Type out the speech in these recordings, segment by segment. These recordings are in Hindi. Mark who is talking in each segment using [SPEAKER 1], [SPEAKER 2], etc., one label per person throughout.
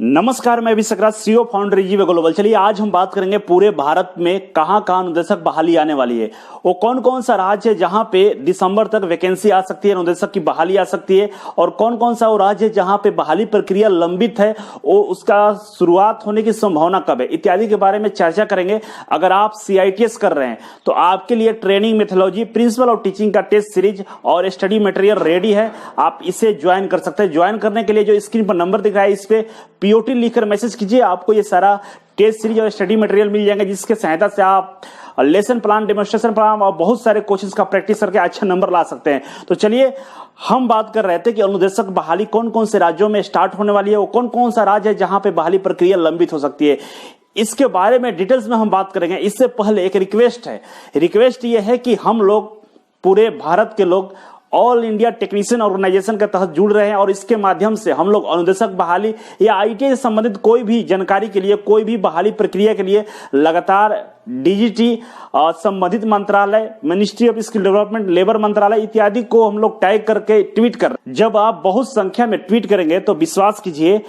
[SPEAKER 1] नमस्कार, मैं अभी सकरात सीईओ फाउंडर रिजीव ग्लोबल। चलिए आज हम बात करेंगे पूरे भारत में कहां कहां अनुदेशक बहाली आने वाली है। वो कौन कौन सा राज्य है जहां पे दिसंबर तक वैकेंसी आ सकती है, अनुदेशक की बहाली आ सकती है, और कौन कौन सा वो राज्य है जहां पे बहाली प्रक्रिया लंबित है, वो उसका शुरुआत होने की संभावना कब है, इत्यादि के बारे में चर्चा करेंगे। अगर आप CITS कर रहे हैं तो आपके लिए ट्रेनिंग मेथोलॉजी, प्रिंसिपल और टीचिंग का टेस्ट सीरीज और स्टडी मटेरियल रेडी है। आप इसे ज्वाइन कर सकते हैं। ज्वाइन करने के लिए जो स्क्रीन पर नंबर दिख रहा है, इस पे POT लिखकर मैसेज कीजिए। आपको ये सारा टेस्ट सीरीज और स्टडी मटेरियल मिल जाएंगे, जिसके सहायता से आप लेसन प्लान, डेमोन्स्ट्रेशन प्लान और बहुत सारे क्वेश्चंस का प्रैक्टिस करके अच्छा नंबर ला सकते हैं। तो चलिए हम बात कर रहे थे कि अनुदेशक बहाली कौन कौन से राज्यों में स्टार्ट होने वाली है, वो कौन कौन सा राज्य है जहां पे बहाली प्रक्रिया लंबित हो सकती है। इसके बारे में डिटेल्स में हम बात करेंगे। इससे पहले एक रिक्वेस्ट है। रिक्वेस्ट ये है कि हम लोग पूरे भारत के लोग ऑल इंडिया टेक्नीशियन ऑर्गेनाइजेशन के तहत जुड़ रहे हैं, और इसके माध्यम से हम लोग अनुदेशक बहाली या ITI से संबंधित कोई भी जानकारी के लिए, कोई भी बहाली प्रक्रिया के लिए लगातार DGT, संबंधित मंत्रालय, ministry of skill development, labour मंत्रालय इत्यादि को हम लोग टैग करके ट्वीट कर रहे हैं। जब आप बहुत संख्या में ट्वीट करेंगे तो विश्वास कीजिए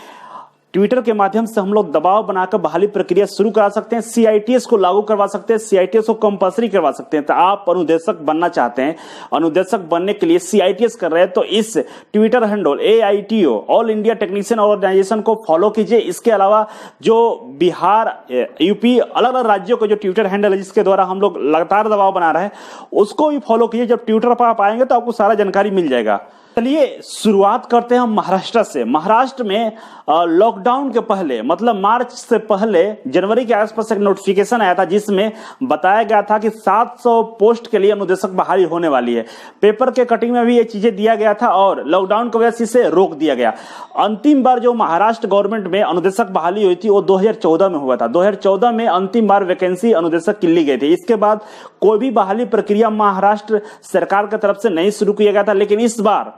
[SPEAKER 1] ट्विटर के माध्यम से हम लोग दबाव बनाकर बहाली प्रक्रिया शुरू करा सकते हैं, CITS को लागू करवा सकते हैं, CITS को कंपल्सरी करवा सकते हैं। तो आप अनुदेशक बनना चाहते हैं, अनुदेशक बनने के लिए CITS कर रहे हैं, तो इस Twitter handle AITO all India technician organisation को फॉलो कीजिए। इसके अलावा जो बिहार, UP अलग अलग राज्यों के जो ट्विटर हैंडल है जिसके द्वारा हम लोग लगातार दबाव बना रहे हैं, उसको भी फॉलो कीजिए। जब ट्विटर पर आप आएंगे तो आपको सारा जानकारी मिल जाएगा। चलिए शुरुआत करते हैं हम महाराष्ट्र से। महाराष्ट्र में लॉकडाउन के पहले, मतलब मार्च से पहले जनवरी के आसपास एक नोटिफिकेशन आया था जिसमें बताया गया था कि 700 पोस्ट के लिए अनुदेशक बहाली होने वाली है। पेपर के कटिंग में भी ये चीजें दिया गया था और लॉकडाउन की वजह से इसे रोक दिया गया। अंतिम बार जो महाराष्ट्र गवर्नमेंट में अनुदेशक बहाली हुई थी वो 2014 में हुआ था। 2014 में अंतिम बार वैकेंसी अनुदेशक की ली गई थी। इसके बाद कोई भी बहाली प्रक्रिया महाराष्ट्र सरकार की तरफ से नहीं शुरू किया गया था, लेकिन इस बार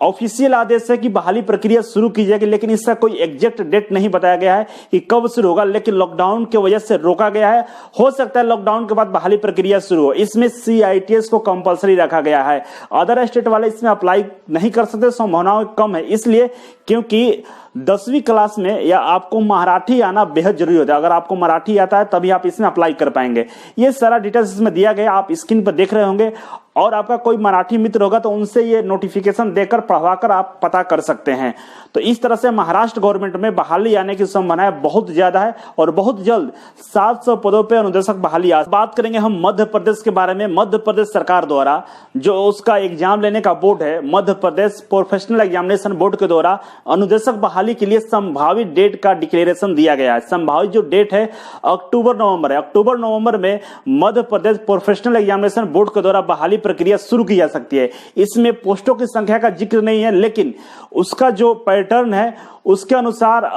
[SPEAKER 1] ऑफिशियल आदेश है कि बहाली प्रक्रिया शुरू की जाएगी, लेकिन इसका कोई एग्जैक्ट डेट नहीं बताया गया है कि कब शुरू होगा, लेकिन लॉकडाउन की वजह से रोका गया है। हो सकता है लॉकडाउन के बाद बहाली प्रक्रिया शुरू हो। इसमें CITS को कंपलसरी रखा गया है। अदर स्टेट वाले इसमें अप्लाई नहीं कर सकते, संभावनाएं कम है, इसलिए क्योंकि 10वीं क्लास में या आपको मराठी आना बेहद जरूरी होता है। अगर आपको मराठी आता है तभी आप इसमें अप्लाई कर पाएंगे। ये सारा डिटेल्स इसमें दिया गया, आप स्क्रीन पर देख रहे होंगे, और आपका कोई मराठी मित्र होगा तो उनसे ये नोटिफिकेशन देकर पढ़वाकर आप पता कर सकते हैं। तो इस तरह से महाराष्ट्र गवर्नमेंट में बहाली आने की संभावना बहुत ज्यादा है और बहुत जल्द 700 पदों पर अनुदेशक बहाली आ। बात करेंगे हम मध्य प्रदेश के बारे में। मध्य प्रदेश सरकार द्वारा जो उसका एग्जाम लेने का बोर्ड है, Madhya Pradesh professional examination board के द्वारा अनुदेशक बहाली के लिए संभावित डेट का डिक्लेरेशन दिया गया है। संभावित जो डेट है अक्टूबर-नवंबर है। अक्टूबर-नवंबर में Madhya Pradesh professional examination board के द्वारा बहाली प्रक्रिया शुरू की जा सकती है। इसमें पोस्टों की संख्या का जिक्र नहीं है, लेकिन उसका जो पैटर्न है उसके अनुसार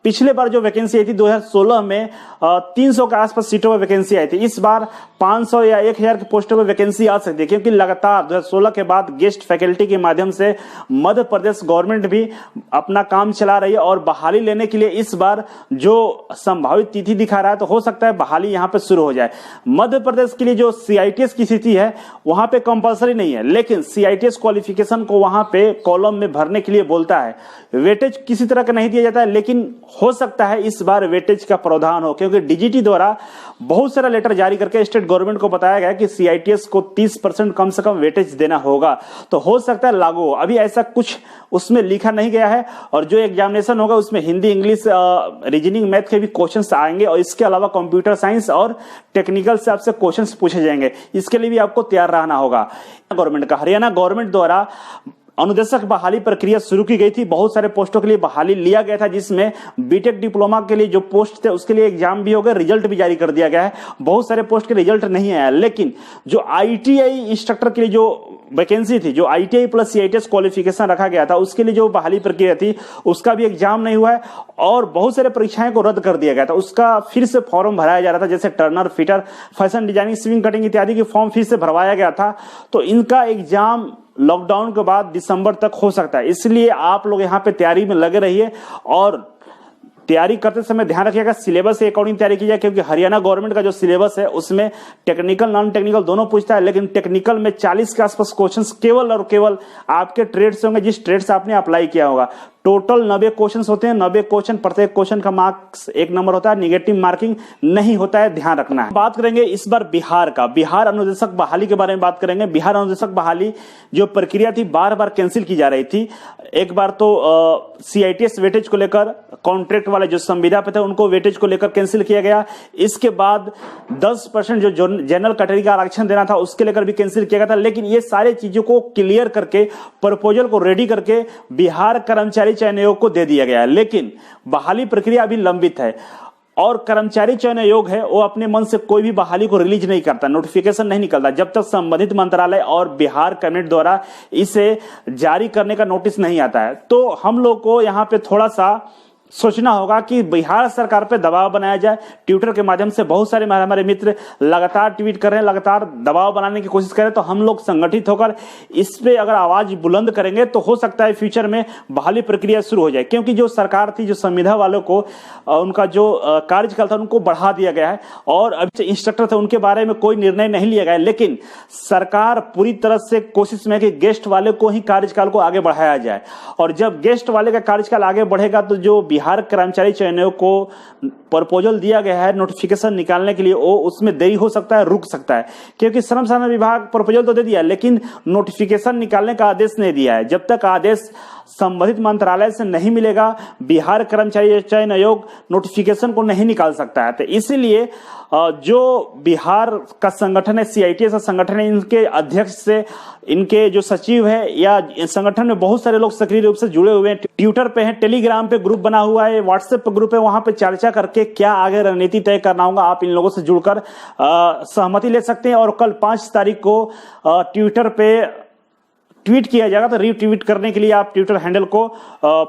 [SPEAKER 1] पिछले बार जो वैकेंसी आई थी 2016 में 300 के आसपास सीटों पर वैकेंसी आई थी। इस बार 500 या 1000 की पोस्टों पर वैकेंसी आ सकती है, क्योंकि लगातार 2016 के बाद गेस्ट फैकल्टी के माध्यम से मध्य प्रदेश गवर्नमेंट भी अपना काम चला रही है, और बहाली लेने के लिए इस बार जो संभावित तिथि दिखा रहा है, तो हो सकता है बहाली यहां पे शुरू हो जाए। मध्य प्रदेश के लिए जो CITS की स्थिति है वहां पे कंपलसरी नहीं है, लेकिन CITS क्वालिफिकेशन को वहां पे कॉलम में भरने के लिए बोलता है। वेटेज किसी तरह का नहीं दिया जाता है, लेकिन हो सकता है इस बार वेटेज का प्रावधान हो, क्योंकि DGT द्वारा बहुत सारा लेटर जारी करके स्टेट गवर्नमेंट को बताया गया कि CITS को 30% कम से कम वेटेज देना होगा। तो हो सकता है लागू हो। अभी ऐसा कुछ उसमें लिखा नहीं गया है, और जो एग्जामिनेशन होगा उसमें हिंदी, इंग्लिश, रीजनिंग, मैथ के भी क्वेश्चंस आएंगे, और इसके अलावा कंप्यूटर साइंस और टेक्निकल से आपसे क्वेश्चंस पूछे जाएंगे। इसके लिए भी आपको तैयार रहना होगा। गवर्नमेंट का, हरियाणा गवर्नमेंट द्वारा अनुदेशक बहाली प्रक्रिया शुरू की गई थी। बहुत सारे पोस्टों के लिए बहाली लिया गया था, जिसमें बीटेक डिप्लोमा के लिए जो पोस्ट थे उसके लिए एग्जाम भी हो गए, रिजल्ट भी जारी कर दिया गया है। बहुत सारे पोस्ट के रिजल्ट नहीं आया, लेकिन जो ITI इंस्ट्रक्टर के लिए जो वैकेंसी थी, जो ITI प्लस CITS क्वालिफिकेशन रखा गया था, उसके लिए जो बहाली प्रक्रिया थी उसका भी एग्जाम नहीं हुआ है, और बहुत सारे परीक्षाएं को रद्द कर दिया गया था। उसका फिर से फॉर्म भराया जा रहा था, जैसे Turner, fitter, fashion designing, swing cutting इत्यादि के फॉर्म फिर से भरवाया गया था। तो इनका एग्जाम लॉकडाउन के बाद दिसंबर तक हो सकता है। इसलिए आप लोग यहाँ पे तैयारी में लगे रहिए, और तैयारी करते समय ध्यान रखिएगा सिलेबस के अकॉर्डिंग तैयारी कीजिए, क्योंकि हरियाणा गवर्नमेंट का जो सिलेबस है उसमें टेक्निकल, नॉन टेक्निकल दोनों पूछता है, लेकिन टेक्निकल में 40 के आसपास क्वेश्चंस केवल और केवल आपके ट्रेड से होंगे, जिस ट्रेड से आपने अप्लाई किया होगा। टोटल 90 क्वेश्चन होते हैं, 90 क्वेश्चन, प्रत्येक क्वेश्चन का मार्क्स 1 नंबर होता है, निगेटिव मार्किंग नहीं होता है, ध्यान रखना है। बात करेंगे इस बार बिहार का, बिहार अनुदेशक बहाली के बारे में बात करेंगे। बिहार अनुदेशक बहाली जो प्रक्रिया थी बार बार कैंसिल की जा रही थी। एक बार तो CITS वेटेज को लेकर, कॉन्ट्रैक्ट वाले जो संविदा पे थे उनको वेटेज को लेकर कैंसिल किया गया। इसके बाद 10% जो जनरल कैटेगरी का आरक्षण देना था उसके लेकर भी कैंसिल किया गया था। लेकिन ये सारी चीजों को क्लियर करके, प्रपोजल को रेडी करके बिहार कर्मचारी चयन आयोग को दे दिया गया है। लेकिन बहाली प्रक्रिया अभी लंबित है और कर्मचारी चयन आयोग है वो अपने मन से कोई भी बहाली को रिलीज नहीं करता, नोटिफिकेशन नहीं निकलता जब तक संबंधित मंत्रालय और बिहार कैबिनेट द्वारा इसे जारी करने का नोटिस नहीं आता है। तो हम लोग को यहाँ पे थोड़ा सा सोचना होगा कि बिहार सरकार पे दबाव बनाया जाए। ट्विटर के माध्यम से बहुत सारे हमारे मित्र लगातार ट्वीट कर रहे हैं, लगातार दबाव बनाने की कोशिश कर रहे हैं। तो हम लोग संगठित होकर इस पे अगर आवाज बुलंद करेंगे तो हो सकता है फ्यूचर में बहाली प्रक्रिया शुरू हो जाए। क्योंकि जो सरकार थी, जो संविदा वालों को उनका जो कार्यकाल था उनको बढ़ा दिया गया है और अभी इंस्ट्रक्टर थे उनके बारे में कोई निर्णय नहीं लिया गया। लेकिन सरकार पूरी तरह से कोशिश में कि गेस्ट वाले को ही कार्यकाल को आगे बढ़ाया जाए। और जब गेस्ट वाले का कार्यकाल आगे बढ़ेगा तो जो बिहार कर्मचारी चयन आयोग को प्रपोजल दिया गया है नोटिफिकेशन निकालने के लिए, वो उसमें देरी हो सकता है, रुक सकता है। क्योंकि श्रम संसाधन विभाग प्रपोजल तो दे दिया लेकिन नोटिफिकेशन निकालने का आदेश नहीं दिया है। जब तक आदेश संबंधित मंत्रालय से नहीं मिलेगा बिहार कर्मचारी चयन आयोग नोटिफिकेशन को नहीं निकाल सकता है। तो इसीलिए जो बिहार का संगठन है, CITS का संगठन है, इनके अध्यक्ष से इनके जो सचिव है या संगठन में बहुत सारे लोग सक्रिय रूप से जुड़े हुए हैं, ट्विटर पे हैं, टेलीग्राम पे ग्रुप बना हुआ है, व्हाट्सएप पे ग्रुप है, वहां पे चर्चा करके क्या आगे रणनीति तय करना होगा आप इन लोगों से जुड़कर सहमति ले सकते हैं। और कल 5 तारीख को ट्विटर पे ट्वीट किया जाएगा, तो रीट्वीट करने के लिए आप ट्विटर हैंडल को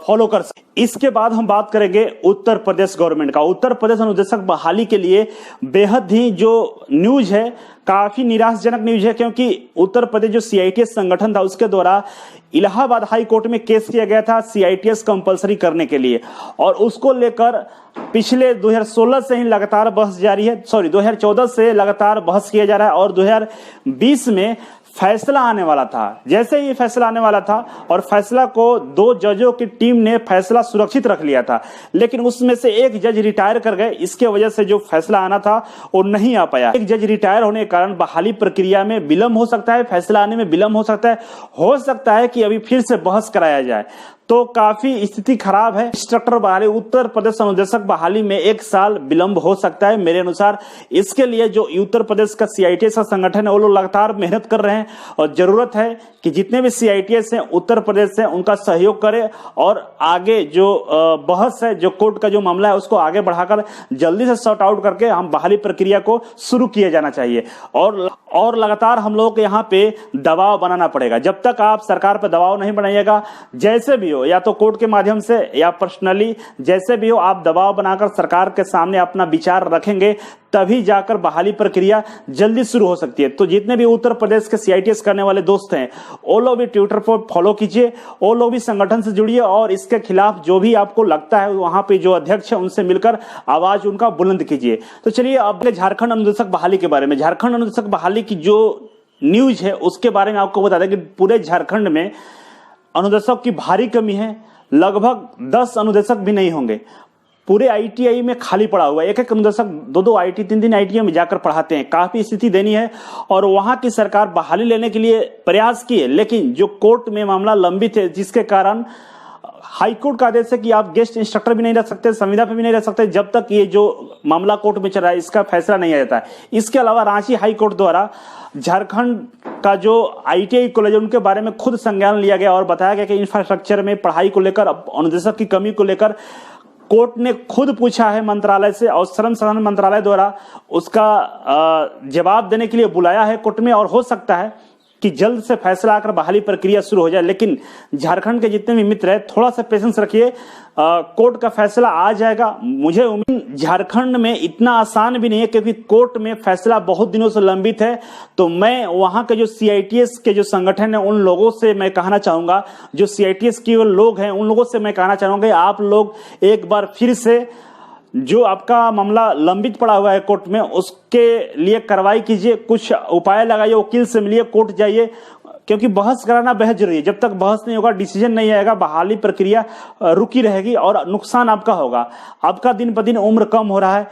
[SPEAKER 1] फॉलो कर सकते। इसके बाद हम बात करेंगे उत्तर प्रदेश गवर्नमेंट का। उत्तर प्रदेश अनुदेशक बहाली के लिए बेहद ही जो न्यूज है काफी निराशाजनक न्यूज है। क्योंकि उत्तर प्रदेश जो CITS संगठन था उसके द्वारा इलाहाबाद हाई कोर्ट में केस किया गया था CITS कंपलसरी करने के लिए और उसको लेकर पिछले 2016 से ही लगातार बहस जारी है, 2014 से लगातार बहस किया जा रहा है और 2020 में फैसला आने वाला था। जैसे ही फैसला आने वाला था और फैसला को 2 जजों की टीम ने फैसला सुरक्षित रख लिया था, लेकिन उसमें से एक जज रिटायर कर गए। इसके वजह से जो फैसला आना था वो नहीं आ पाया। एक जज रिटायर होने के कारण बहाली प्रक्रिया में विलंब हो सकता है, फैसला आने में विलंब हो सकता है कि अभी फिर से बहस कराया जाए। तो काफी स्थिति खराब है। इंस्ट्रक्टर बहाली, उत्तर प्रदेश अनुदेशक बहाली में 1 साल विलंब हो सकता है मेरे अनुसार। इसके लिए जो उत्तर प्रदेश का CITS का संगठन है वो लोग लगातार मेहनत कर रहे हैं और जरूरत है कि जितने भी CITS हैं उत्तर प्रदेश से उनका सहयोग करें और आगे जो बहस है, जो कोर्ट का जो मामला है उसको आगे बढ़ाकर जल्दी से सॉर्ट आउट करके हम बहाली प्रक्रिया को शुरू किया जाना चाहिए। और लगातार हम लोगों को यहाँ पे दबाव बनाना पड़ेगा। जब तक आप सरकार पर दबाव नहीं बनाइएगा, जैसे भी हो, या तो कोर्ट के माध्यम से या पर्सनली, जैसे भी हो आप दबाव बनाकर सरकार के सामने अपना विचार रखेंगे, तभी जाकर बहाली प्रक्रिया जल्दी शुरू हो सकती है। तो जितने भी उत्तर प्रदेश के CITS करने वाले दोस्त हैं वो लोग भी ट्विटर पर फॉलो कीजिए, वो लोग भी संगठन से जुड़िए और इसके खिलाफ जो भी आपको लगता है वहां पे जो अध्यक्ष है उनसे मिलकर आवाज उनका बुलंद कीजिए। तो चलिए अब झारखंड अनुदेशक बहाली के बारे में, झारखंड अनुदेशक बहाली की जो न्यूज है उसके बारे में आपको बता दें कि पूरे झारखंड में अनुदेशक की भारी कमी है। लगभग 10 अनुदेशक भी नहीं होंगे। पूरे ITI में खाली पड़ा हुआ है। एक अनुदेशक 2 ITI 3 ITI में जाकर पढ़ाते हैं। काफी स्थिति देनी है और वहां की सरकार बहाली लेने के लिए प्रयास की है, लेकिन जो कोर्ट में मामला लंबित है जिसके कारण हाईकोर्ट का आदेश है कि आप गेस्ट इंस्ट्रक्टर भी नहीं रह सकते, संविदा पे भी नहीं रह सकते जब तक ये जो मामला कोर्ट में चल रहा है इसका फैसला नहीं आ जाता है। इसके अलावा रांची हाईकोर्ट द्वारा झारखंड का जो ITI कॉलेज है उनके बारे में खुद संज्ञान लिया गया और बताया गया कि इंफ्रास्ट्रक्चर में पढ़ाई को लेकर, अनुदेशक की कमी को लेकर कोर्ट ने खुद पूछा है मंत्रालय से और श्रम संसाधन मंत्रालय द्वारा उसका जवाब देने के लिए बुलाया है कोर्ट में। और हो सकता है कि जल्द से फैसला आकर बहाली प्रक्रिया शुरू हो जाए। लेकिन झारखंड के जितने भी मित्र हैं थोड़ा सा पेशेंस रखिए, कोर्ट का फैसला आ जाएगा। मुझे उम्मीद झारखंड में इतना आसान भी नहीं है क्योंकि कोर्ट में फैसला बहुत दिनों से लंबित है। तो मैं वहां के जो CITS के जो संगठन है उन लोगों से मैं कहना चाहूंगा, जो CITS के लोग हैं उन लोगों से मैं कहना चाहूंगा आप लोग एक बार फिर से जो आपका मामला लंबित पड़ा हुआ है कोर्ट में उसके लिए कार्रवाई कीजिए, कुछ उपाय लगाइए, वकील से मिलिए, कोर्ट जाइए, क्योंकि बहस कराना बेहद जरूरी है। जब तक बहस नहीं होगा, डिसीजन नहीं आएगा, बहाली प्रक्रिया रुकी रहेगी और नुकसान आपका होगा। आपका दिन ब दिन उम्र कम हो रहा है,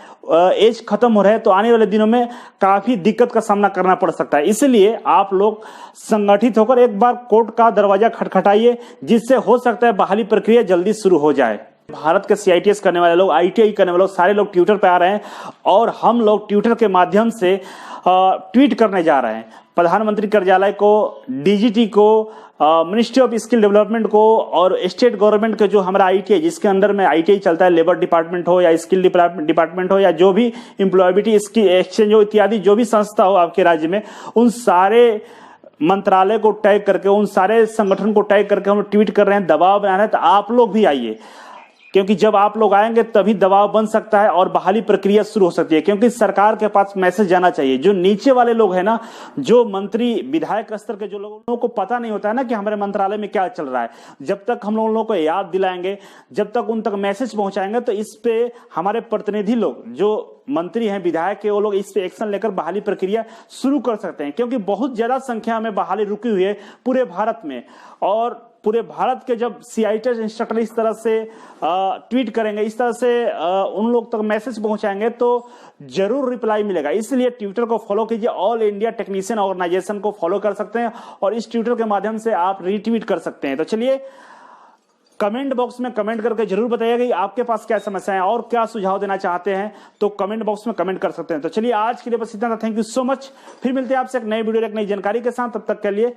[SPEAKER 1] एज खत्म हो रहा है, तो आने वाले दिनों में काफी दिक्कत का सामना करना पड़ सकता है। इसलिए आप लोग संगठित होकर एक बार कोर्ट का दरवाजा खटखटाइए, जिससे हो सकता है बहाली प्रक्रिया जल्दी शुरू हो जाए। भारत के सीआईटीएस करने वाले लोग, आईटीआई करने वाले लोग, सारे लोग ट्विटर पे आ रहे हैं और हम लोग ट्विटर के माध्यम से ट्वीट करने जा रहे हैं प्रधानमंत्री कार्यालय को, डीजीटी को, मिनिस्ट्री ऑफ स्किल डेवलपमेंट को और स्टेट गवर्नमेंट के जो हमारा आईटीआई, जिसके अंदर में आईटीआई चलता है, लेबर डिपार्टमेंट हो या स्किल डिपार्टमेंट हो या जो भी एम्प्लॉयबिलिटी एक्सचेंज हो इत्यादि जो भी संस्था हो आपके राज्य में, उन सारे मंत्रालय को टैग करके, उन सारे संगठन को टैग करके हम ट्वीट कर रहे हैं, दबाव बना रहे हैं। तो आप लोग भी आइए, क्योंकि जब आप लोग आएंगे तभी दबाव बन सकता है और बहाली प्रक्रिया शुरू हो सकती है। क्योंकि सरकार के पास मैसेज जाना चाहिए। जो नीचे वाले लोग हैं ना, जो मंत्री विधायक स्तर के जो लोगों को पता नहीं होता है ना कि हमारे मंत्रालय में क्या चल रहा है, जब तक हम लोगों को याद दिलाएंगे, जब तक उन तक मैसेज पहुंचाएंगे, तो इस पे हमारे प्रतिनिधि लोग जो मंत्री हैं, विधायक के, वो लोग इस पे एक्शन लेकर बहाली प्रक्रिया शुरू कर सकते हैं। क्योंकि बहुत ज्यादा संख्या में बहाली रुकी हुई है पूरे भारत में, और पूरे भारत के जब सीआईटीएस इंस्ट्रक्टर इस तरह से ट्वीट करेंगे, इस तरह से उन लोग तक मैसेज पहुंचाएंगे, तो जरूर रिप्लाई मिलेगा। इसलिए ट्विटर को फॉलो कीजिए, ऑल इंडिया टेक्नीशियन ऑर्गेनाइजेशन को फॉलो कर सकते हैं और इस ट्विटर के माध्यम से आप रीट्वीट कर सकते हैं। तो चलिए, कमेंट बॉक्स में कमेंट करके जरूर बताइएगा कि आपके पास क्या समस्या है और क्या सुझाव देना चाहते हैं, तो कमेंट बॉक्स में कमेंट कर सकते हैं। तो चलिए, आज के लिए बस इतना था। Thank you so much. फिर मिलते हैं आपसे एक नई वीडियो, एक नई जानकारी के साथ। तब तक के लिए